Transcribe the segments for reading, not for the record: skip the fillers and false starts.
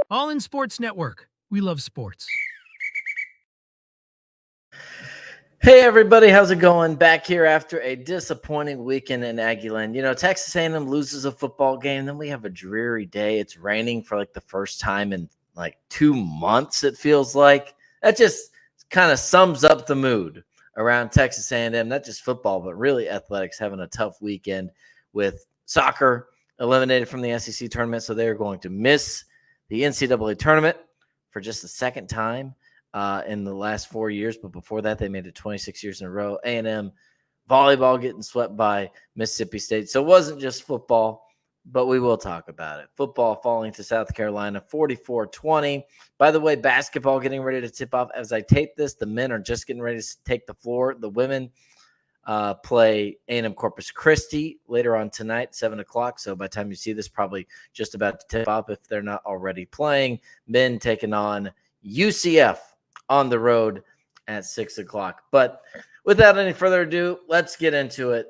All in Sports Network. We love sports. Hey everybody, how's it going? Back here after a disappointing weekend in Aggieland. Texas A&M loses a football game, then we have a dreary day. It's raining for like the first time in like 2 months, it feels like. That just kind of sums up the mood around Texas A&M, not just football, but really athletics having a tough weekend with soccer eliminated from the SEC tournament, so they're going to miss the NCAA tournament for just the second time in the last 4 years, but before that, they made it 26 years in a row. A&M volleyball getting swept by Mississippi State. So it wasn't just football, but we will talk about it. Football falling to South Carolina 44-20. By the way, basketball getting ready to tip off. As I tape this, the men are just getting ready to take the floor. The women play A&M Corpus Christi later on tonight, 7 o'clock. So by the time you see this, probably just about to tip off if they're not already playing. Men taking on UCF on the road at 6 o'clock. But without any further ado, let's get into it.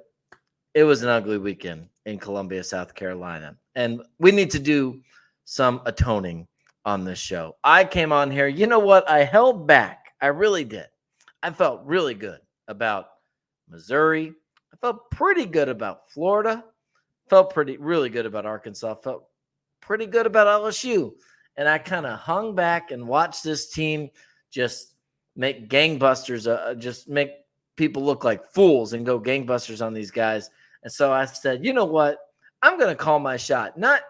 It was an ugly weekend in Columbia, South Carolina. And we need to do some atoning on this show. I came on here. You know what? I held back. I really did. I felt really good about Missouri. I felt pretty good about Florida. Felt really good about Arkansas. Felt pretty good about LSU. And I kind of hung back and watched this team just make gangbusters, just make people look like fools and go gangbusters on these guys. And so I said, you know what? I'm going to call my shot, not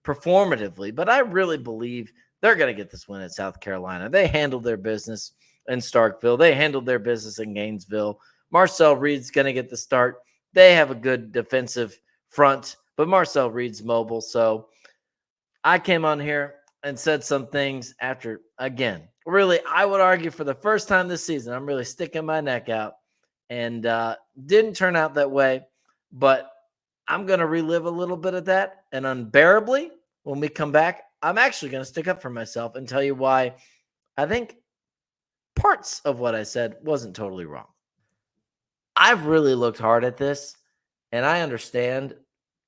performatively, but I really believe they're going to get this win at South Carolina. They handled their business in Starkville. They handled their business in Gainesville. Marcel Reed's going to get the start. They have a good defensive front, but Marcel Reed's mobile. So I came on here and said some things after, again, really, I would argue for the first time this season, I'm really sticking my neck out, and didn't turn out that way, but I'm going to relive a little bit of that, and unbearably, when we come back, I'm actually going to stick up for myself and tell you why I think parts of what I said wasn't totally wrong. I've really looked hard at this, and I understand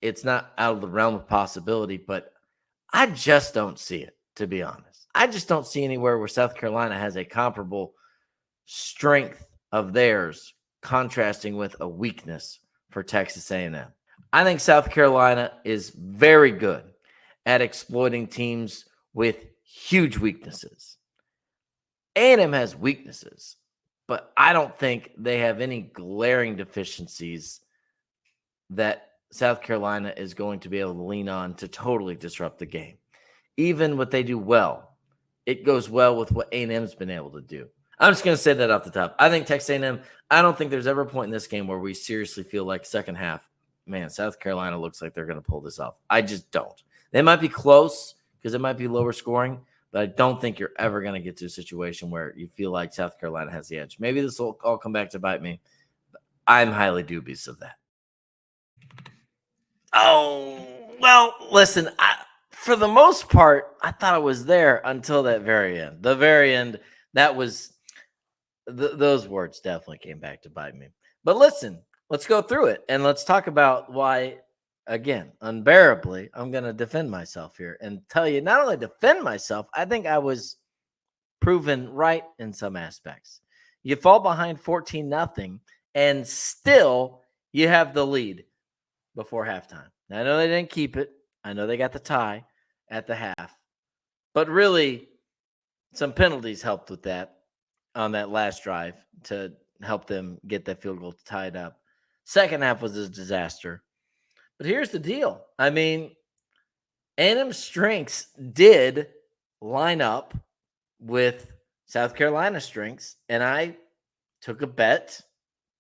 it's not out of the realm of possibility, but I just don't see it, to be honest. I just don't see anywhere where South Carolina has a comparable strength of theirs contrasting with a weakness for Texas A&M. I think South Carolina is very good at exploiting teams with huge weaknesses. A&M has weaknesses, but I don't think they have any glaring deficiencies that South Carolina is going to be able to lean on to totally disrupt the game. Even what they do well, it goes well with what A&M's been able to do. I'm just going to say that off the top. I think Texas A&M, I don't think there's ever a point in this game where we seriously feel like second half, man, South Carolina looks like they're going to pull this off. I just don't. They might be close because it might be lower scoring, but I don't think you're ever going to get to a situation where you feel like South Carolina has the edge. Maybe this will all come back to bite me. I'm highly dubious of that. Oh, well, listen, for the most part, I thought it was there until that very end. The very end, that was those words definitely came back to bite me. But listen, let's go through it and let's talk about why, again, unbearably, I'm going to defend myself here and tell you not only defend myself, I think I was proven right in some aspects. You fall behind 14-0 and still you have the lead before halftime. Now, I know they didn't keep it. I know they got the tie at the half. But really, some penalties helped with that on that last drive to help them get that field goal tied up. Second half was a disaster. But here's the deal. I mean, A&M's strengths did line up with South Carolina's strengths, and I took a bet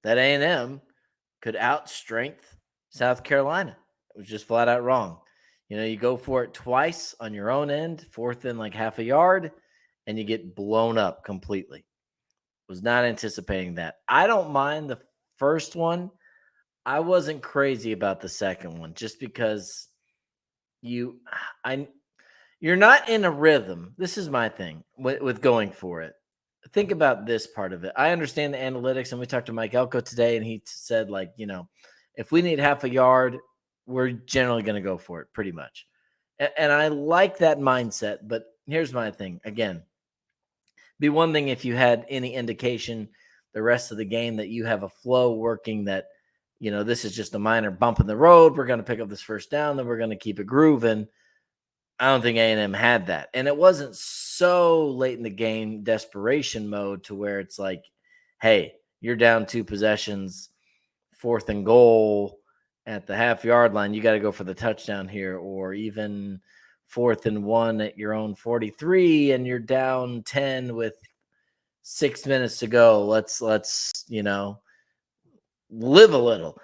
that A&M could outstrength South Carolina. It was just flat out wrong. You go for it twice on your own end, fourth and like half a yard, and you get blown up completely. Was not anticipating that. I don't mind the first one. I wasn't crazy about the second one just because you're not in a rhythm. This is my thing with going for it. Think about this part of it. I understand the analytics, and we talked to Mike Elko today, and he said, if we need half a yard, we're generally going to go for it pretty much. And I like that mindset, but here's my thing. Again, be one thing if you had any indication the rest of the game that you have a flow working, that this is just a minor bump in the road. We're going to pick up this first down, then we're going to keep it grooving. I don't think A&M had that. And it wasn't so late in the game, desperation mode, to where it's like, hey, you're down 2 possessions, 4th and goal at the half-yard line. You got to go for the touchdown here, or even 4th and 1 at your own 43, and you're down 10 with 6 minutes to go. Let's live a little.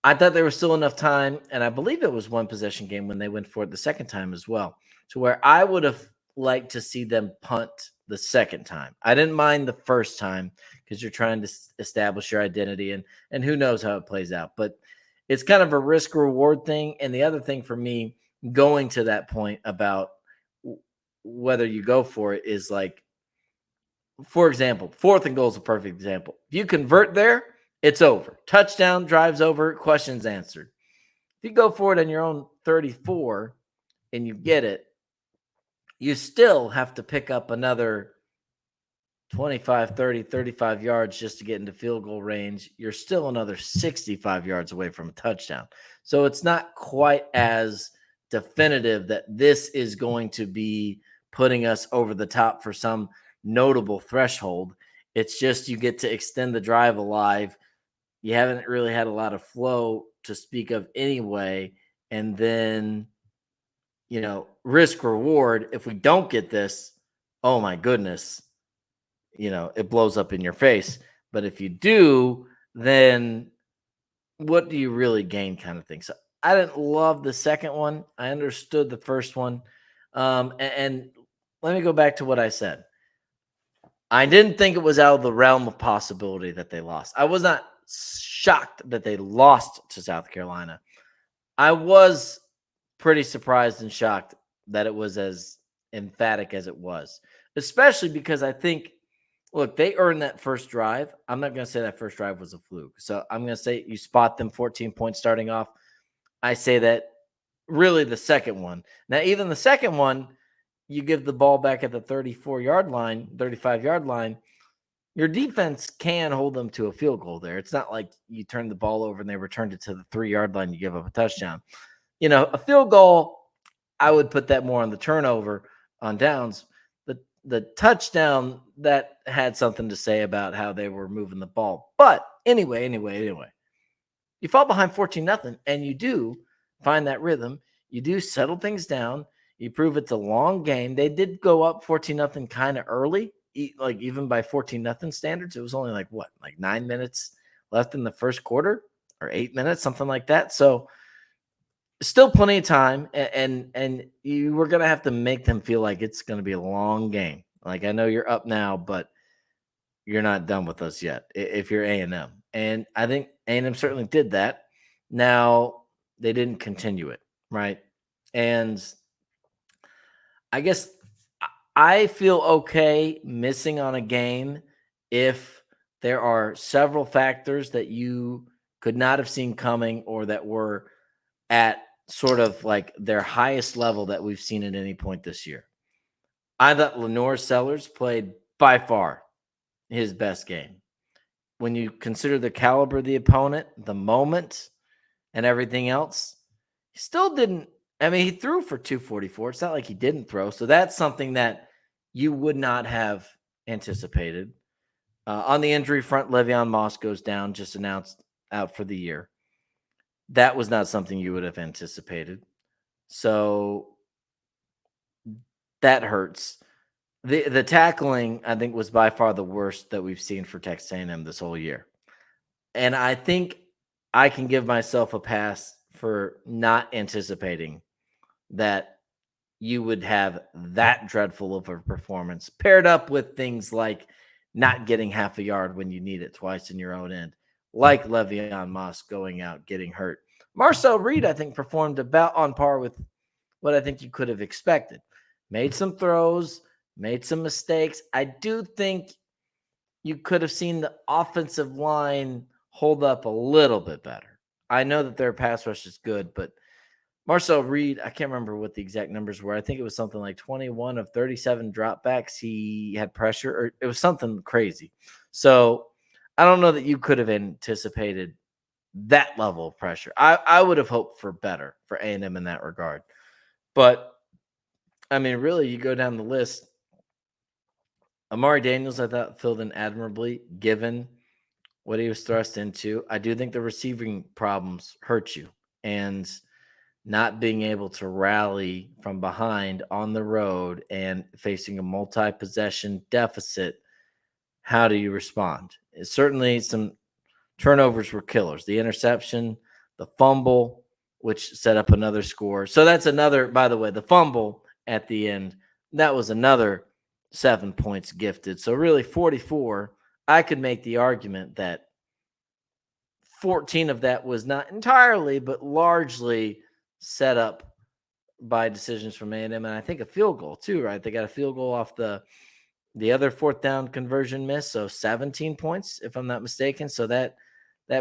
I thought there was still enough time, and I believe it was 1 possession game when they went for it the second time as well, to where I would have liked to see them punt the second time. I didn't mind the first time because you're trying to establish your identity, and who knows how it plays out. But it's kind of a risk reward thing. And the other thing for me, going to that point about whether you go for it, is like, for example, 4th and goal is a perfect example. If you convert there, it's over. Touchdown, drives over, questions answered. If you go for it on your own 34 and you get it, you still have to pick up another 25, 30, 35 yards just to get into field goal range. You're still another 65 yards away from a touchdown. So it's not quite as definitive that this is going to be putting us over the top for some notable threshold. It's just you get to extend the drive alive. You haven't really had a lot of flow to speak of anyway. And then, risk reward. If we don't get this, oh my goodness, it blows up in your face. But if you do, then what do you really gain, kind of thing. So I didn't love the second one. I understood the first one. And let me go back to what I said. I didn't think it was out of the realm of possibility that they lost. I was not shocked that they lost to South Carolina. I was pretty surprised and shocked that it was as emphatic as it was, especially because I think, look, they earned that first drive. I'm not going to say that first drive was a fluke. So I'm going to say you spot them 14 points starting off. I say that really the second one. Now, even the second one, you give the ball back at the 34-yard line, 35-yard line, your defense can hold them to a field goal there. It's not like you turn the ball over and they returned it to the 3-yard line, you give up a touchdown. A field goal, I would put that more on the turnover on downs. The touchdown, that had something to say about how they were moving the ball. But anyway, you fall behind 14-0, and you do find that rhythm. You do settle things down. You prove it's a long game. They did go up 14-0 kind of early, like even by 14-0 standards. It was only like 9 minutes left in the first quarter, or 8 minutes, something like that. So still plenty of time, and you were going to have to make them feel like it's going to be a long game. Like, I know you're up now, but you're not done with us yet if you're A&M. And I think A&M certainly did that. Now, they didn't continue it, right? And I guess I feel okay missing on a game if there are several factors that you could not have seen coming, or that were at sort of like their highest level that we've seen at any point this year. I thought Lenore Sellers played by far his best game. When you consider the caliber of the opponent, the moment, and everything else, he still didn't. I mean, he threw for 244. It's not like he didn't throw. So that's something that you would not have anticipated. On the injury front, Le'Veon Moss goes down, just announced out for the year. That was not something you would have anticipated. So that hurts. The tackling, I think, was by far the worst that we've seen for Texas A&M this whole year. And I think I can give myself a pass for not anticipating that you would have that dreadful of a performance, paired up with things like not getting half a yard when you need it twice in your own end, like Le'Veon Moss going out, getting hurt. Marcel Reed, I think, performed about on par with what I think you could have expected. Made some throws, made some mistakes. I do think you could have seen the offensive line hold up a little bit better. I know that their pass rush is good, but Marcel Reed, I can't remember what the exact numbers were. I think it was something like 21 of 37 dropbacks. He had pressure, or it was something crazy. So I don't know that you could have anticipated that level of pressure. I would have hoped for better for A&M in that regard. But, I mean, really, you go down the list. Amari Daniels, I thought, filled in admirably given what he was thrust into. I do think the receiving problems hurt you. And not being able to rally from behind on the road and facing a multi-possession deficit, how do you respond? Certainly some turnovers were killers. The interception, the fumble, which set up another score. So that's another, by the way, the fumble at the end, that was another 7 points gifted. So really 44, I could make the argument that 14 of that was not entirely, but largely set up by decisions from A&M, and I think a field goal too, right? They got a field goal off the other fourth down conversion miss, so 17 points, if I'm not mistaken. So that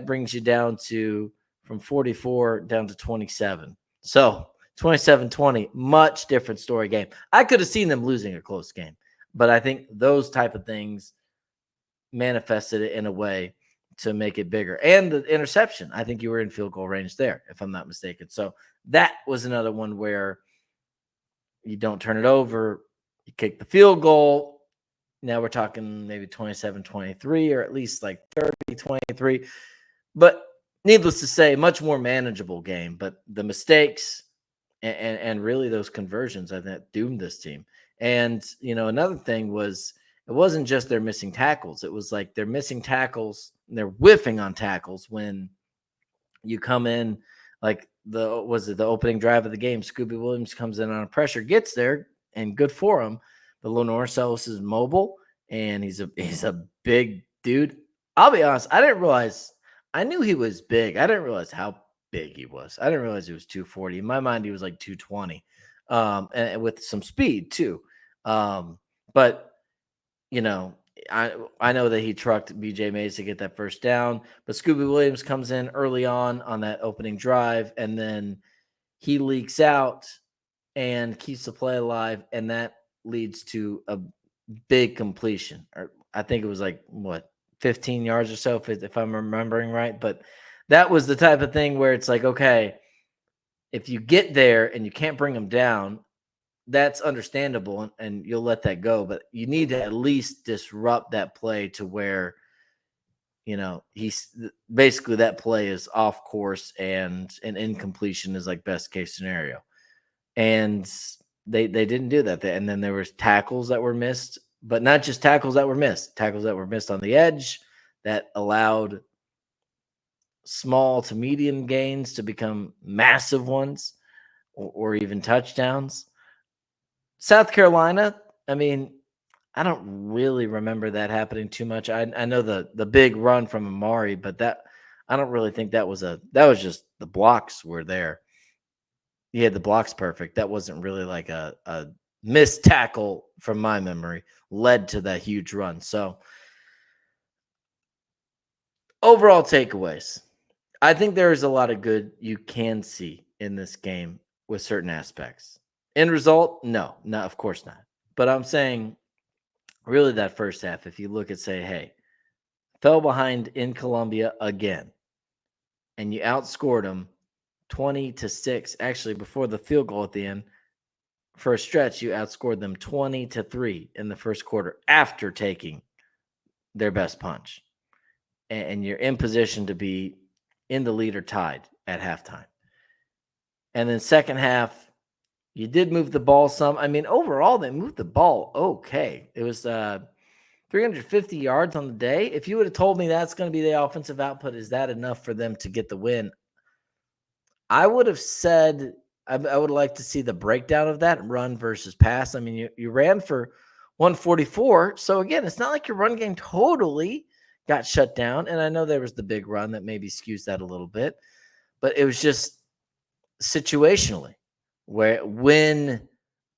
brings you down to from 44 down to 27. So 27-20, much different story game. I could have seen them losing a close game, but I think those type of things manifested it in a way to make it bigger. And the interception, I think you were in field goal range there, if I'm not mistaken. So that was another one where you don't turn it over, you kick the field goal. Now we're talking maybe 27-23 or at least like 30-23. But needless to say, much more manageable game. But the mistakes and really those conversions, I think, doomed this team. And, another thing was it wasn't just they're missing tackles. It was like they're missing tackles and they're whiffing on tackles when you come in like the opening drive of the game. Scooby Williams comes in on a pressure, gets there, and good for him. But Lenore Sellis is mobile and he's a big dude. I'll be honest, I didn't realize. I knew he was big. I didn't realize how big he was. I didn't realize he was 240. In my mind, he was like 220, and with some speed too. But I know that he trucked BJ Mays to get that first down, but Scooby Williams comes in early on that opening drive, and then he leaks out and keeps the play alive, and that leads to a big completion. Or I think it was like 15 yards or so, if I'm remembering right. But that was the type of thing where it's like, okay, if you get there and you can't bring them down, that's understandable and you'll let that go. But you need to at least disrupt that play to where, he's basically that play is off course and an incompletion is like best case scenario. And they didn't do that. And then there was tackles that were missed, but not just tackles that were missed on the edge that allowed small to medium gains to become massive ones or even touchdowns. South Carolina, I mean, I don't really remember that happening too much. I know the big run from Amari, but I don't really think that was just the blocks were there. He had the blocks perfect. That wasn't really like a missed tackle from my memory led to that huge run. So overall takeaways. I think there is a lot of good you can see in this game with certain aspects. End result, no, of course not. But I'm saying really that first half, if you look at say, hey, fell behind in Columbia again, and you outscored them 20-6. Actually, before the field goal at the end, for a stretch, you outscored them 20-3 in the first quarter after taking their best punch. And you're in position to be in the lead or tied at halftime. And then second half, you did move the ball some. I mean, overall, they moved the ball okay. It was 350 yards on the day. If you would have told me that's going to be the offensive output, is that enough for them to get the win? I would have said I would like to see the breakdown of that run versus pass. I mean, you ran for 144. So, again, it's not like your run game totally got shut down. And I know there was the big run that maybe skews that a little bit. But it was just situationally where when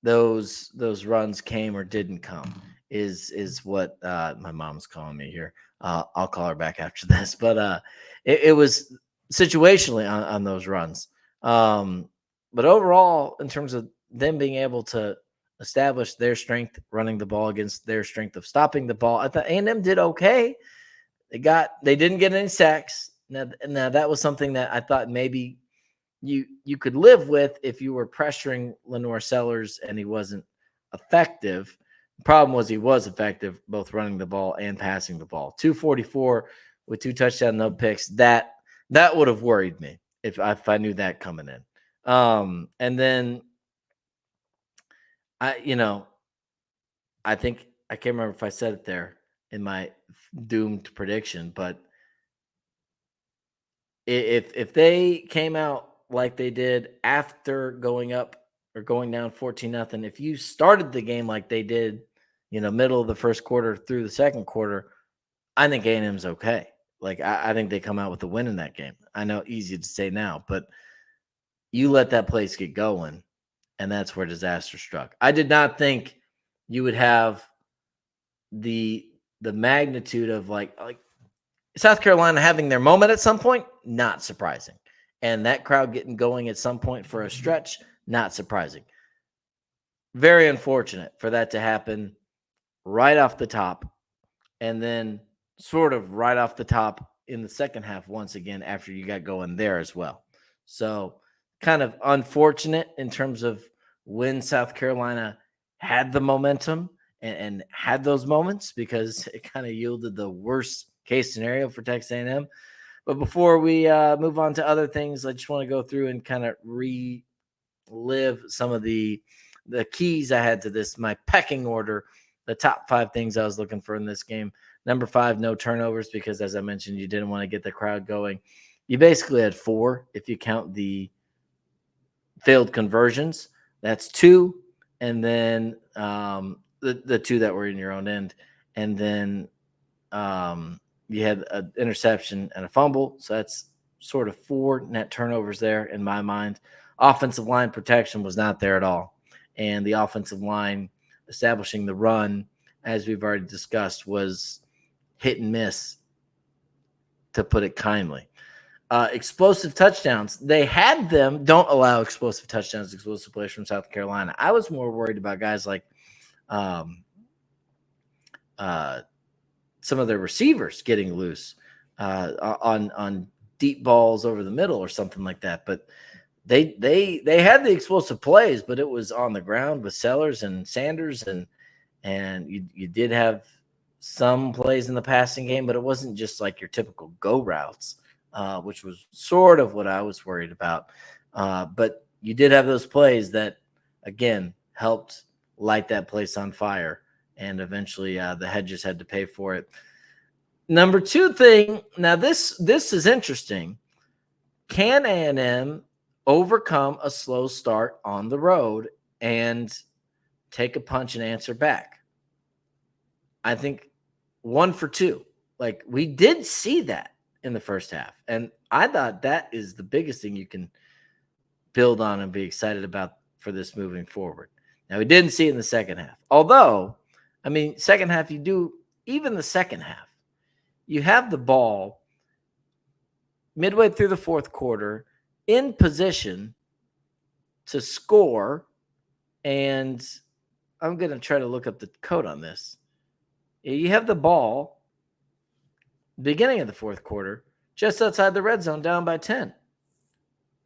those runs came or didn't come is what my mom's calling me here. I'll call her back after this. But it was situationally on those runs. But overall, in terms of them being able to establish their strength running the ball against their strength of stopping the ball, I thought A&M did okay. They didn't get any sacks. Now that was something that I thought maybe you could live with if you were pressuring Lenore Sellers and he wasn't effective. The problem was he was effective both running the ball and passing the ball. 244 with 2 touchdowns, no picks. That would have worried me if I knew that coming in. And then I think I can't remember if I said it there in my doomed prediction, but if they came out like they did after going up or going down 14-0, if you started the game like they did, middle of the first quarter through the second quarter, I think A&M's okay. Like I think they come out with a win in that game. I know easy to say now, but you let that place get going, and that's where disaster struck. I did not think you would have the magnitude of like South Carolina having their moment at some point, not surprising. And that crowd getting going at some point for a stretch, not surprising. Very unfortunate for that to happen right off the top, and then sort of right off the top in the second half once again after you got going there as well. So kind of unfortunate in terms of when South Carolina had the momentum and had those moments, because it kind of yielded the worst case scenario for Texas A&M. But before we move on to other things, I just want to go through and kind of relive some of the keys I had to this, my pecking order, the top 5 things I was looking for in this game. Number 5, no turnovers, because as I mentioned, you didn't want to get the crowd going. You basically had 4 if you count the failed conversions. That's 2, and then the 2 that were in your own end, and then you had an interception and a fumble. So that's sort of 4 net turnovers there in my mind. Offensive line protection was not there at all. And the offensive line establishing the run, as we've already discussed, was hit and miss, to put it kindly. Explosive touchdowns. They had them. Don't allow explosive touchdowns, explosive plays from South Carolina. I was more worried about guys like some of their receivers getting loose on deep balls over the middle or something like that. But they had the explosive plays, but it was on the ground with Sellers and Sanders, and you did have some plays in the passing game, but it wasn't just like your typical go routes, which was sort of what I was worried about. But you did have those plays that, again, helped light that place on fire. And eventually the Hedges had to pay for it. Number 2 thing, now this is interesting. Can A&M overcome a slow start on the road and take a punch and answer back? I think 1 for 2. Like, we did see that in the first half. And I thought that is the biggest thing you can build on and be excited about for this moving forward. Now, we didn't see it in the second half. Although, I mean, second half, even the second half, you have the ball midway through the fourth quarter in position to score. And I'm going to try to look up the code on this. You have the ball beginning of the fourth quarter just outside the red zone, down by 10.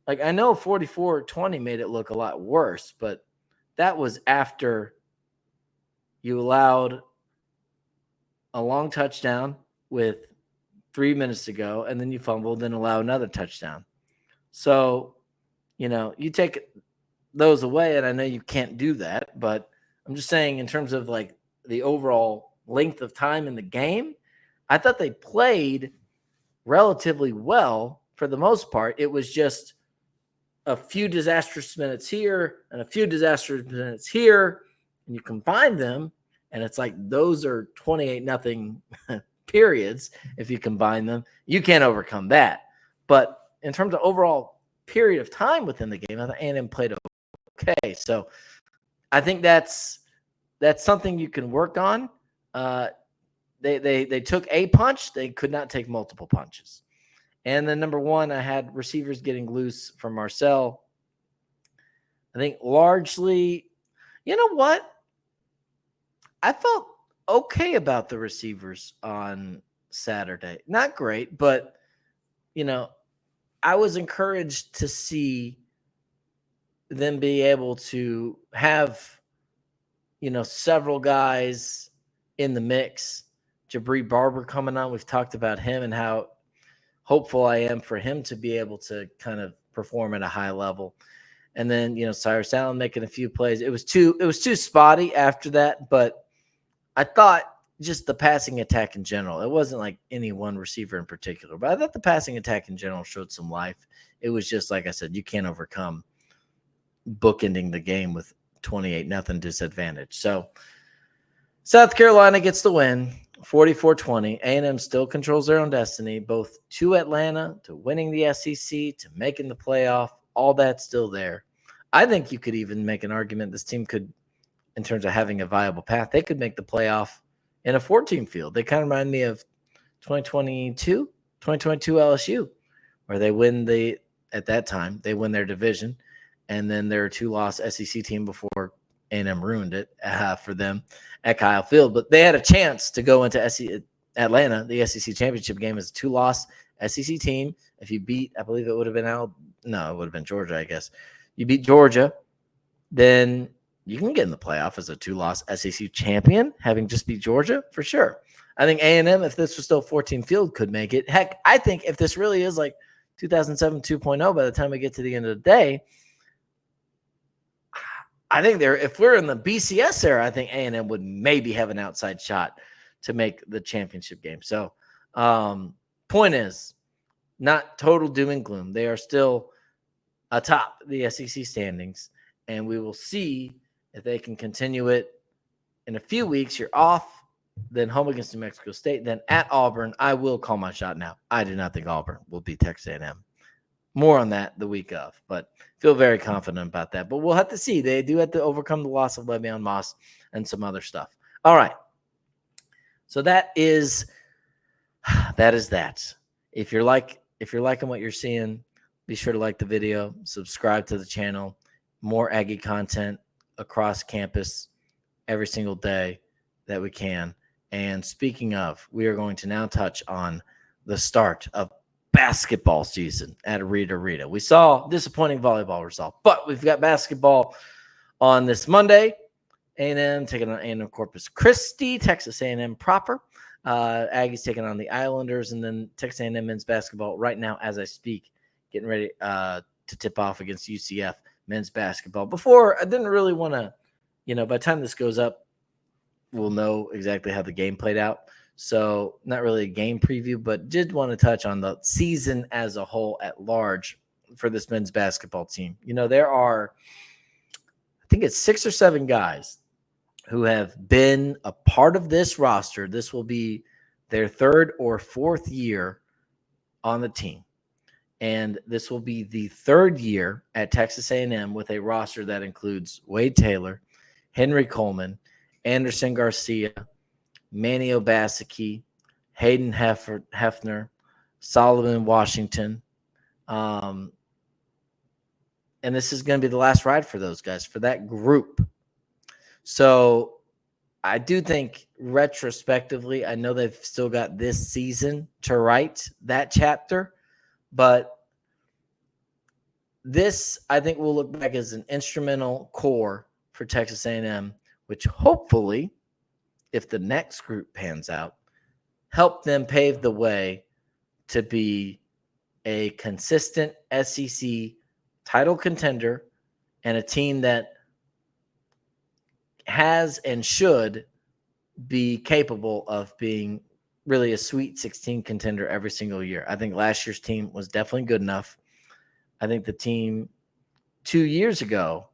Like, I know 44-20 made it look a lot worse, but that was after you allowed a long touchdown with 3 minutes to go, and then you fumbled and allow another touchdown. So, you take those away, and I know you can't do that, but I'm just saying in terms of like the overall length of time in the game, I thought they played relatively well for the most part. It was just a few disastrous minutes here and a few disastrous minutes here, and you combine them, and it's like those are 28-0 periods. If you combine them, you can't overcome that. But in terms of overall period of time within the game, I thought A&M played okay. So I think that's something you can work on. They took a punch. They could not take multiple punches. And then number 1, I had receivers getting loose from Marcel. I think largely, you know what? I felt okay about the receivers on Saturday. Not great, but you know, I was encouraged to see them be able to have, several guys in the mix. Jabri Barber coming on. We've talked about him and how hopeful I am for him to be able to kind of perform at a high level. And then, Cyrus Allen making a few plays. It was too spotty after that, but I thought just the passing attack in general. It wasn't like any one receiver in particular, but I thought the passing attack in general showed some life. It was just like I said, you can't overcome bookending the game with 28-0 disadvantage. So South Carolina gets the win, 44-20. A&M still controls their own destiny, both to Atlanta, to winning the SEC, to making the playoff. All that's still there. I think you could even make an argument this team could, in terms of having a viable path, they could make the playoff in a 14 field. They kind of remind me of 2022 LSU, where they win at that time, they win their division, and then they're a 2-loss SEC team before A&M ruined it for them at Kyle Field. But they had a chance to go into Atlanta, the SEC championship game, as a 2-loss SEC team. If you beat, I believe it would have been it would have been Georgia, I guess. You beat Georgia, then you can get in the playoff as a 2-loss SEC champion, having just beat Georgia, for sure. I think A&M, if this was still 14 field, could make it. Heck, I think if this really is like 2007 2.0 by the time we get to the end of the day, I think if we're in the BCS era, I think A&M would maybe have an outside shot to make the championship game. So, point is, not total doom and gloom. They are still atop the SEC standings, and we will see if they can continue it. In a few weeks, you're off, then home against New Mexico State, then at Auburn. I will call my shot now. I do not think Auburn will beat Texas A&M. More on that the week of, but feel very confident about that. But we'll have to see. They do have to overcome the loss of Le'Veon Moss and some other stuff. All right. So that is that. If you're liking what you're seeing, be sure to like the video, subscribe to the channel. More Aggie content across campus every single day that we can. And speaking of, we are going to now touch on the start of basketball season at Rita. We saw disappointing volleyball result, but we've got basketball on this Monday. A&M taking on A&M Corpus Christi, Texas A&M proper. Aggies taking on the Islanders, and then Texas A&M men's basketball right now as I speak, getting ready to tip off against UCF men's basketball. Before, I didn't really want to, by the time this goes up, we'll know exactly how the game played out. So not really a game preview, but did want to touch on the season as a whole at large for this men's basketball team. There are, I think it's 6 or 7 guys who have been a part of this roster. This will be their 3rd or 4th year on the team. And this will be the 3rd year at Texas A&M with a roster that includes Wade Taylor, Henry Coleman, Anderson Garcia, Manny Obaseki, Hayden Hefner, Solomon Washington. And this is going to be the last ride for those guys, for that group. So I do think retrospectively, I know they've still got this season to write that chapter, but this, I think, will look back as an instrumental core for Texas A&M, which hopefully, if the next group pans out, help them pave the way to be a consistent SEC title contender and a team that has and should be capable of being really a Sweet 16 contender every single year. I think last year's team was definitely good enough. I think the team 2 years ago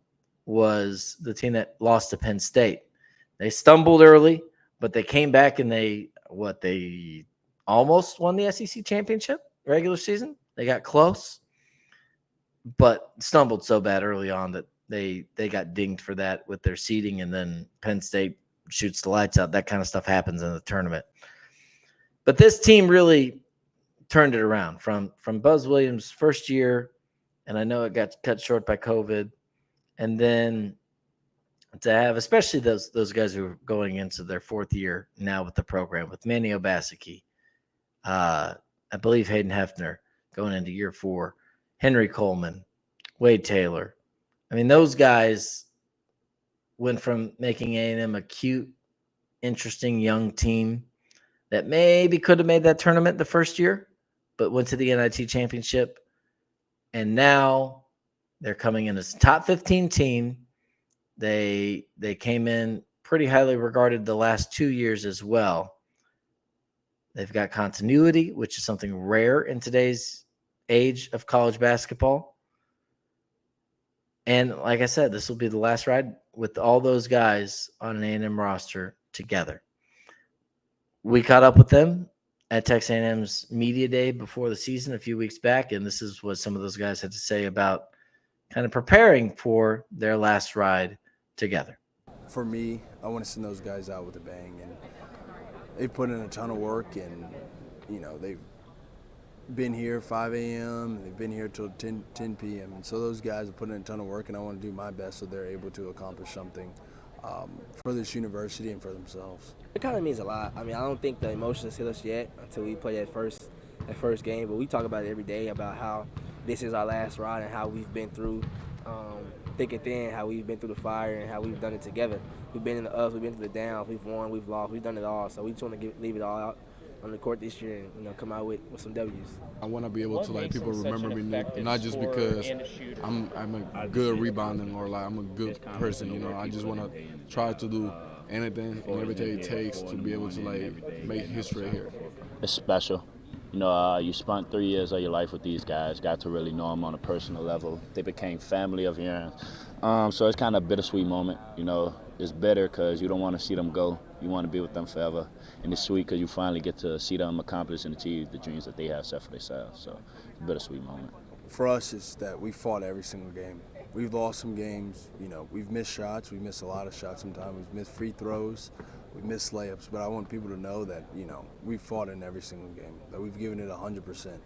was the team that lost to Penn State. They stumbled early, but they came back and they almost won the SEC championship regular season. They got close, but stumbled so bad early on that they got dinged for that with their seeding, and then Penn State shoots the lights out. That kind of stuff happens in the tournament. But this team really turned it around from Buzz Williams' first year, and I know it got cut short by COVID. And then to have, especially those guys who are going into their fourth year now with the program, with Manny Obaseki, I believe Hayden Hefner going into year 4, Henry Coleman, Wade Taylor. I mean, those guys went from making A&M a cute, interesting young team that maybe could have made that tournament the first year, but went to the NIT championship. And now they're coming in as a top 15 team. They came in pretty highly regarded the last 2 years as well. They've got continuity, which is something rare in today's age of college basketball. And like I said, this will be the last ride with all those guys on an A&M roster together. We caught up with them at Texas A&M's media day before the season a few weeks back, and this is what some of those guys had to say about kind of preparing for their last ride together. For me, I want to send those guys out with a bang, and they put in a ton of work, and they've been here 5 a.m. and they've been here till 10 p.m. And so those guys have put in a ton of work, and I want to do my best so they're able to accomplish something for this university and for themselves. It kind of means a lot. I mean, I don't think the emotions hit us yet until we play that first game, but we talk about it every day about how this is our last ride and how we've been through thick and thin, how we've been through the fire and how we've done it together. We've been in the ups, we've been through the downs, we've won, we've lost, we've done it all. So we just want to leave it all out on the court this year and come out with some W's. I want to be able to let people remember me, not just because I'm a good rebounder or I'm a good person. I just want to try to do anything and everything it takes to be able to make history here. It's special. You spent 3 years of your life with these guys, got to really know them on a personal level. They became family of yours. So it's kind of a bittersweet moment. It's bitter because you don't want to see them go. You want to be with them forever. And it's sweet because you finally get to see them accomplish and achieve the dreams that they have set for themselves. So it's a bittersweet moment. For us, it's that we fought every single game. We've lost some games. We've missed shots. We missed a lot of shots sometimes. We've missed free throws. We missed layups. But I want people to know that, we fought in every single game, that we've given it 100%.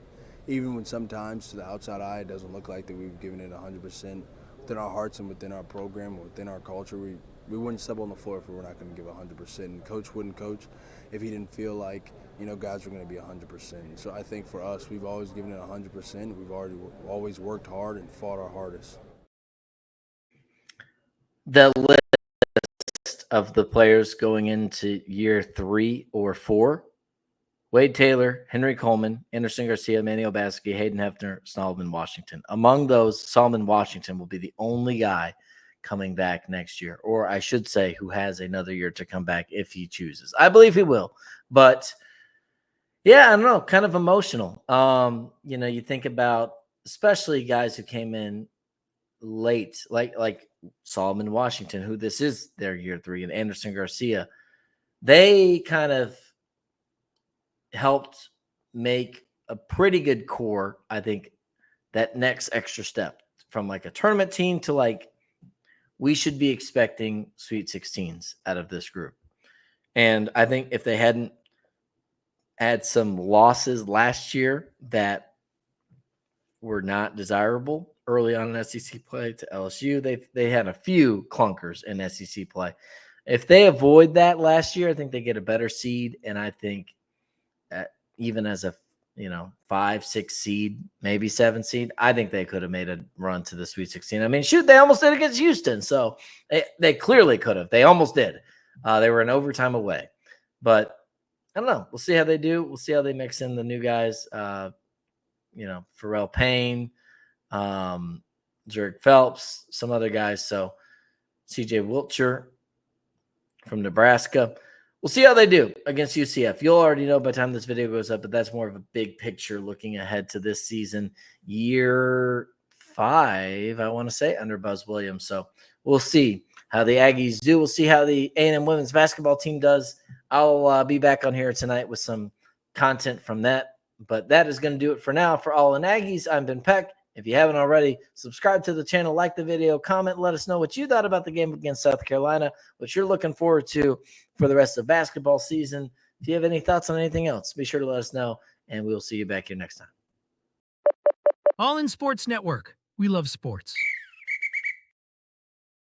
Even when sometimes to the outside eye it doesn't look like that we've given it 100%. Within our hearts and within our program, within our culture, we wouldn't step on the floor if we were not going to give 100%. And coach wouldn't coach if he didn't feel like, guys were going to be 100%. So I think for us, we've always given it 100%. We've always worked hard and fought our hardest. The list of the players going into year 3 or 4: Wade Taylor, Henry Coleman, Anderson Garcia, Manny Obaseki, Hayden Hefner, Solomon Washington. Among those, Solomon Washington will be the only guy coming back next year, or I should say who has another year to come back if he chooses. I believe he will, but yeah, I don't know, kind of emotional. You think about especially guys who came in late, like Solomon Washington, who this is their year 3, and Anderson Garcia. They kind of helped make a pretty good core, I think, that next extra step from a tournament team to we should be expecting Sweet 16s out of this group. And I think if they hadn't had some losses last year that were not desirable early on in SEC play to LSU, they had a few clunkers in SEC play. If they avoid that last year, I think they get a better seed. And I think even as a 5, 6 seed, maybe 7 seed, I think they could have made a run to the Sweet 16. I mean, shoot, they almost did against Houston. So they clearly could have. They almost did. They were in overtime away. But I don't know. We'll see how they do. We'll see how they mix in the new guys. Pharrell Payne, Jerick Phelps, some other guys. So CJ Wiltshire from Nebraska. We'll see how they do against UCF. You'll already know by the time this video goes up, but that's more of a big picture looking ahead to this season, year 5, I want to say, under Buzz Williams. So we'll see how the Aggies do. We'll see how the A&M women's basketball team does. I'll be back on here tonight with some content from that. But that is going to do it for now. For All in Aggies, I'm Ben Peck. If you haven't already, subscribe to the channel, like the video, comment, let us know what you thought about the game against South Carolina, what you're looking forward to for the rest of basketball season. If you have any thoughts on anything else, be sure to let us know, and we'll see you back here next time. All in Sports Network. We love sports.